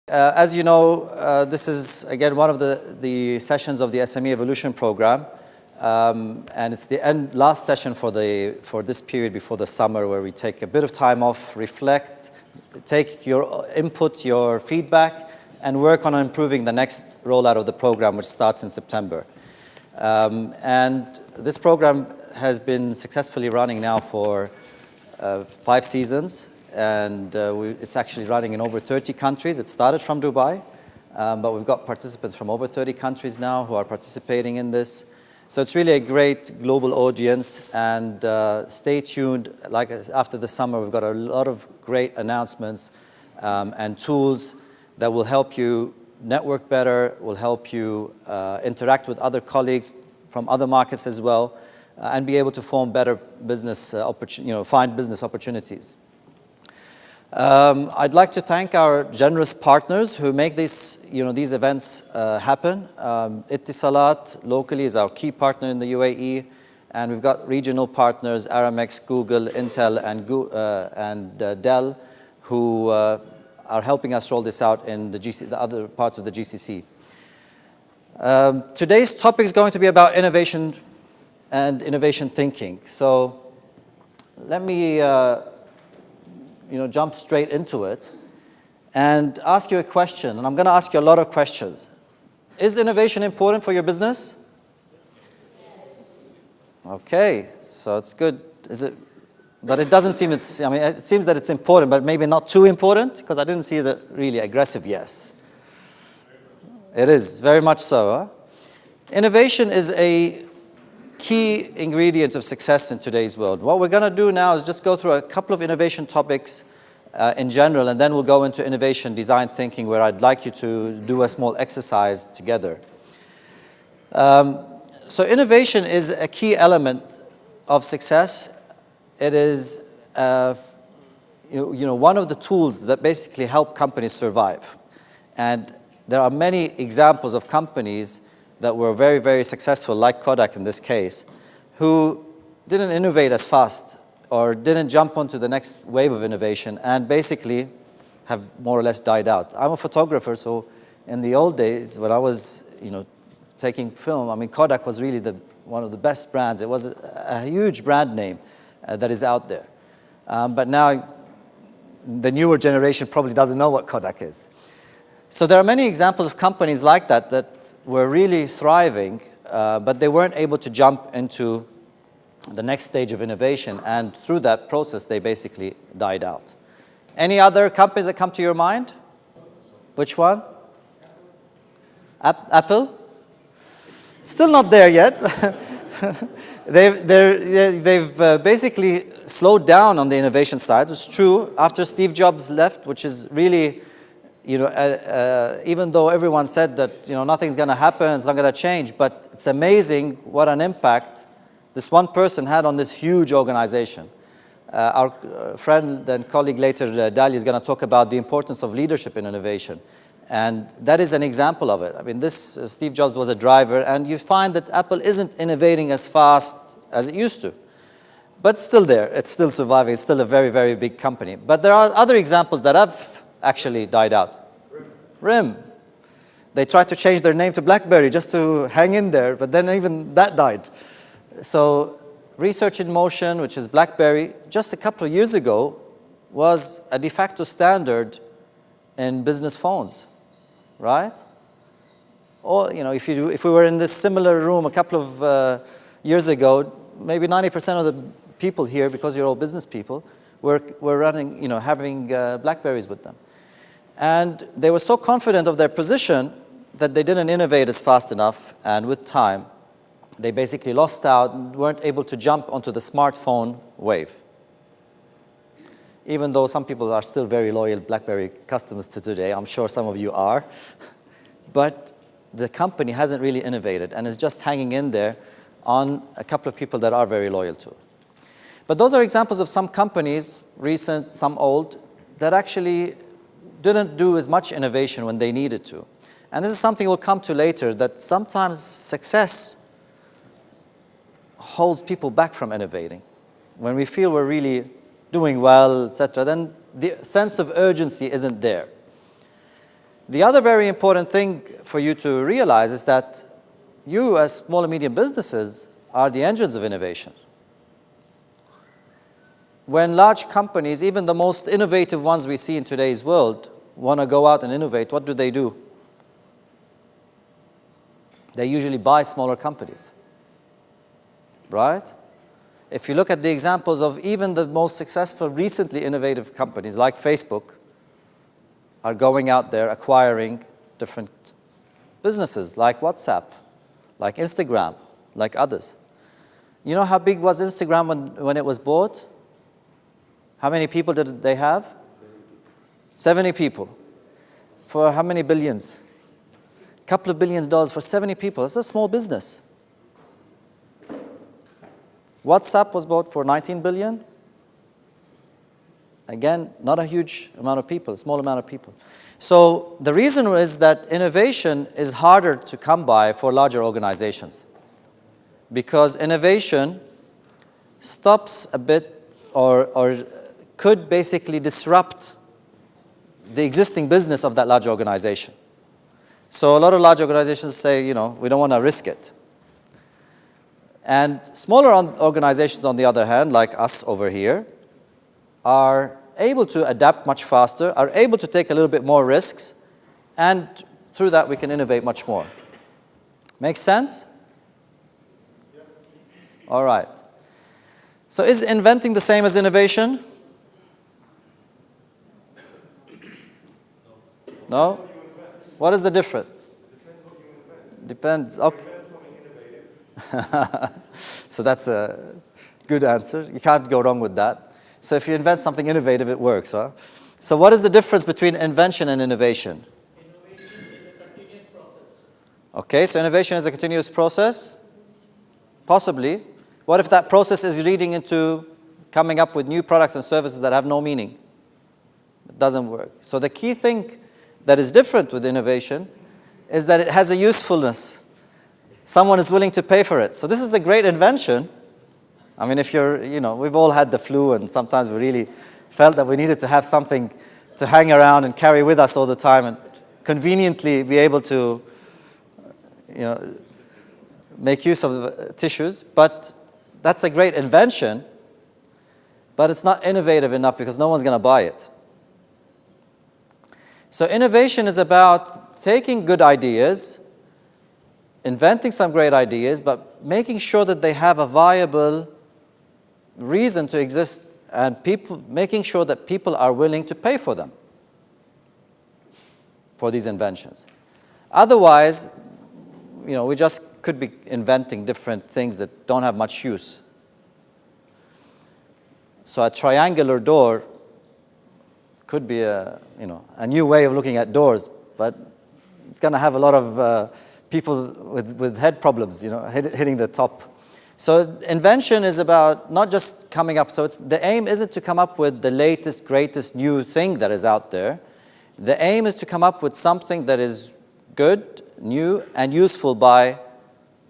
As you know, this is, again, one of the sessions of the SME Evolution Program. And it's the last session for this period before the summer, where we take a bit of time off, reflect, take your input, your feedback, and work on improving the next rollout of the program, which starts in September. And this program has been successfully running now for 5 seasons. And it's actually running in over 30 countries. It started from Dubai, but we've got participants from over 30 countries now who are participating in this. So it's really a great global audience, and stay tuned. Like after the summer, we've got a lot of great announcements and tools that will help you network better, will help you interact with other colleagues from other markets as well, and be able to form better business find business opportunities. I'd like to thank our generous partners who make these events happen. Ittisalat locally is our key partner in the UAE, and we've got regional partners, Aramex, Google, Intel, and Dell, who are helping us roll this out in the other parts of the GCC. Today's topic is going to be about innovation and innovation thinking. So let me jump straight into it and ask you a question. And I'm going to ask you a lot of questions. Is innovation important for your business? Okay, so it's good. Is it? But it doesn't seem it seems that it's important, but maybe not too important, because I didn't see the really aggressive yes. It is, very much so. Huh? Innovation is a key ingredient of success in today's world. What we're going to do now is just go through a couple of innovation topics in general, and then we'll go into innovation design thinking, where I'd like you to do a small exercise together. So innovation is a key element of success. It is one of the tools that basically help companies survive. And there are many examples of companies that were very, very successful, like Kodak in this case, who didn't innovate as fast or didn't jump onto the next wave of innovation, and basically have more or less died out. I'm a photographer, so in the old days when I was taking film, Kodak was really one of the best brands. It was a huge brand name that is out there. But now the newer generation probably doesn't know what Kodak is. So there are many examples of companies like that that were really thriving, but they weren't able to jump into the next stage of innovation, and through that process they basically died out. Any other companies that come to your mind? Which one? Apple? Still not there yet. They've basically slowed down on the innovation side. It's true, after Steve Jobs left, which is really, even though everyone said that nothing's going to happen, it's not going to change, but it's amazing what an impact this one person had on this huge organization. Our friend and colleague later, Dali, is going to talk about the importance of leadership in innovation. And that is an example of it. Steve Jobs was a driver, and you find that Apple isn't innovating as fast as it used to. But still there, it's still surviving, it's still a very, very big company. But there are other examples that have actually died out. RIM. They tried to change their name to BlackBerry just to hang in there, but then even that died. So Research in Motion, which is BlackBerry, just a couple of years ago was a de facto standard in business phones, right? Or if we were in this similar room a couple of years ago, maybe 90% of the people here, because you're all business people, were running, having BlackBerries with them. And they were so confident of their position that they didn't innovate as fast enough, and with time, they basically lost out and weren't able to jump onto the smartphone wave. Even though some people are still very loyal BlackBerry customers to today, I'm sure some of you are, but the company hasn't really innovated and is just hanging in there on a couple of people that are very loyal to it. But those are examples of some companies, recent, some old, that actually didn't do as much innovation when they needed to. And this is something we'll come to later, that sometimes success holds people back from innovating. When we feel we're really doing well, etc., then the sense of urgency isn't there. The other very important thing for you to realize is that you, as small and medium businesses, are the engines of innovation. When large companies, even the most innovative ones we see in today's world, want to go out and innovate, what do? They usually buy smaller companies, right? If you look at the examples of even the most successful, recently innovative companies like Facebook, are going out there acquiring different businesses like WhatsApp, like Instagram, like others. You know how big was Instagram when it was bought? How many people did they have? 70 people. For how many billions? A couple of billions dollars for 70 people. It's a small business. WhatsApp was bought for 19 billion. Again, not a huge amount of people, a small amount of people. So the reason is that innovation is harder to come by for larger organizations, because innovation stops a bit or could basically disrupt the existing business of that large organization. So a lot of large organizations say, we don't want to risk it. And smaller organizations, on the other hand, like us over here, are able to adapt much faster, are able to take a little bit more risks, and through that we can innovate much more. Make sense? Yeah. All right. So is inventing the same as innovation? No? What is the difference? Depends. Okay. So that's a good answer. You can't go wrong with that. So if you invent something innovative, it works, huh? So what is the difference between invention and innovation? Innovation is a continuous process. Okay, so innovation is a continuous process? Possibly. What if that process is leading into coming up with new products and services that have no meaning? It doesn't work. So the key thing that is different with innovation is that it has a usefulness. Someone is willing to pay for it. So this is a great invention. I mean, if we've all had the flu, and sometimes we really felt that we needed to have something to hang around and carry with us all the time and conveniently be able to, make use of the tissues. But that's a great invention, but it's not innovative enough because no one's going to buy it. So innovation is about taking good ideas, inventing some great ideas, but making sure that they have a viable reason to exist, and making sure that people are willing to pay for them, for these inventions. Otherwise, we just could be inventing different things that don't have much use. So a triangular door could be a new way of looking at doors, but it's going to have a lot of people with head problems, hitting the top. So invention is about not just coming up. So the aim isn't to come up with the latest, greatest new thing that is out there. The aim is to come up with something that is good, new, and useful by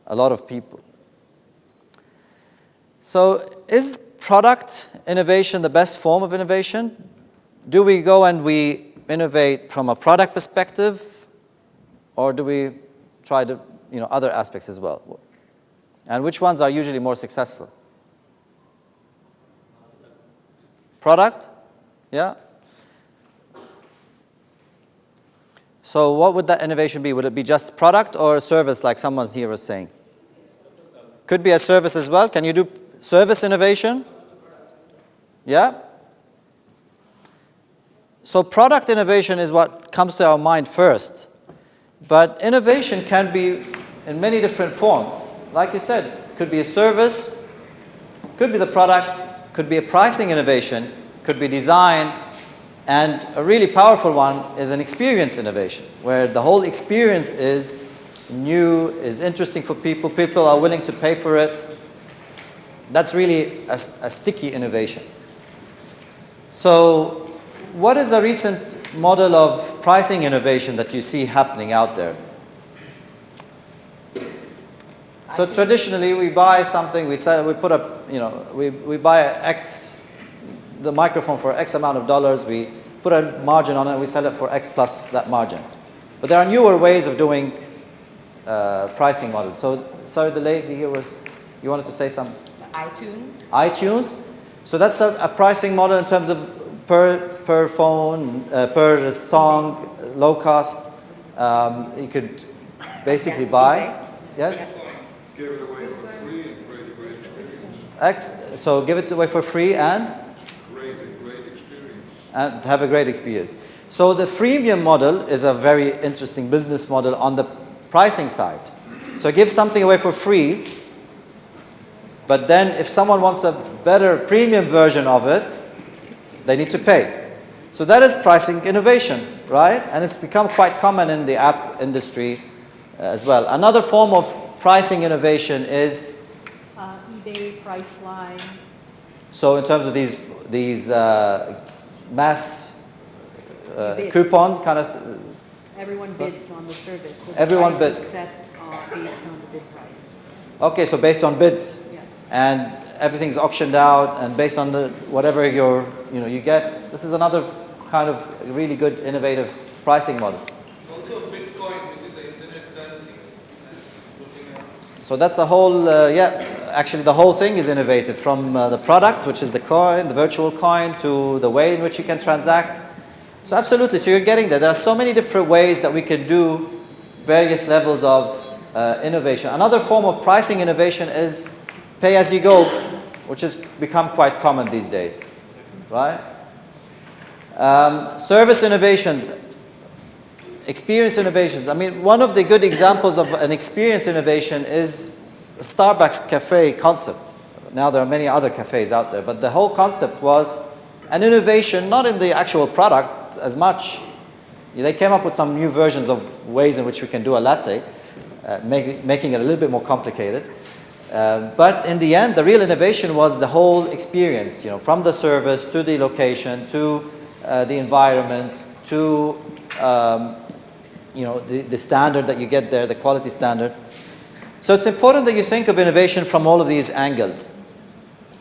a lot of people. So is product innovation the best form of innovation? Do we go and we innovate from a product perspective, or do we try to, other aspects as well? And which ones are usually more successful? Product? Yeah? So what would that innovation be? Would it be just product or a service, like someone here was saying? Could be a service as well. Can you do service innovation? Yeah? So product innovation is what comes to our mind first. But innovation can be in many different forms. Like you said, could be a service, could be the product, could be a pricing innovation, could be design, and a really powerful one is an experience innovation, where the whole experience is new, is interesting for people, people are willing to pay for it. That's really a sticky innovation. So what is a recent model of pricing innovation that you see happening out there? So traditionally, we buy something, we put up, we buy the microphone for X amount of dollars, we put a margin on it, we sell it for X plus that margin. But there are newer ways of doing pricing models. So, sorry, the lady here you wanted to say something? iTunes. iTunes. So that's a pricing model in terms of per phone, per song, low cost. You could basically buy. Yes? Give it away for free and create a great experience. So give it away for free and? Great experience. And have a great experience. So the freemium model is a very interesting business model on the pricing side. So give something away for free, but then if someone wants a better premium version of it, they need to pay. So that is pricing innovation, right? And it's become quite common in the app industry as well. Another form of pricing innovation is eBay, Priceline. so in terms of these mass coupons kind of. Everyone bids on the service. So the Everyone price is bids. set based on the bid price. Okay, so based on bids, Yeah. and everything's auctioned out, and based on the whatever you get. This is another kind of really good innovative pricing model. Also Bitcoin, which is the internet currency. Looking at So that's a whole, actually the whole thing is innovative, from the product, which is the coin, the virtual coin, to the way in which you can transact. So absolutely, so you're getting there. There are so many different ways that we can do various levels of innovation. Another form of pricing innovation is pay-as-you-go, which has become quite common these days, right? Service innovations, experience innovations. I mean, one of the good examples of an experience innovation is the Starbucks cafe concept. Now there are many other cafes out there, but the whole concept was an innovation, not in the actual product as much. They came up with some new versions of ways in which we can do a latte, making it a little bit more complicated. But in the end, the real innovation was the whole experience, from the service to the location to the environment to the standard that you get there, the quality standard. So it's important that you think of innovation from all of these angles.